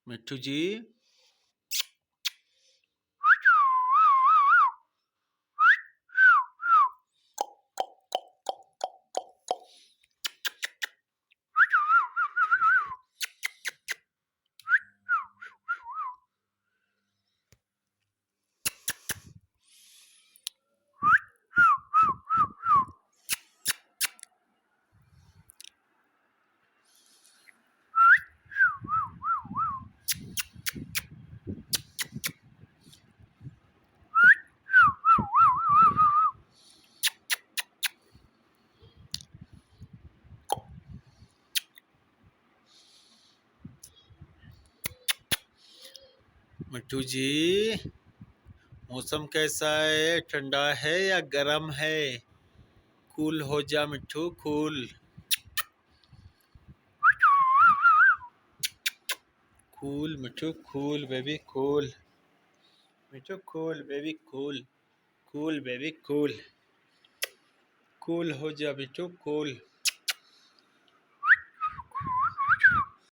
मिट्टू जी। मिट्टू जी, मौसम कैसा है? ठंडा है या गर्म है? कूल हो जा Mitthu, cool. Cool Mitthu, cool baby, cool. Mitthu cool baby, cool. Cool baby, cool. Cool हो जा मिट्टू, कूल।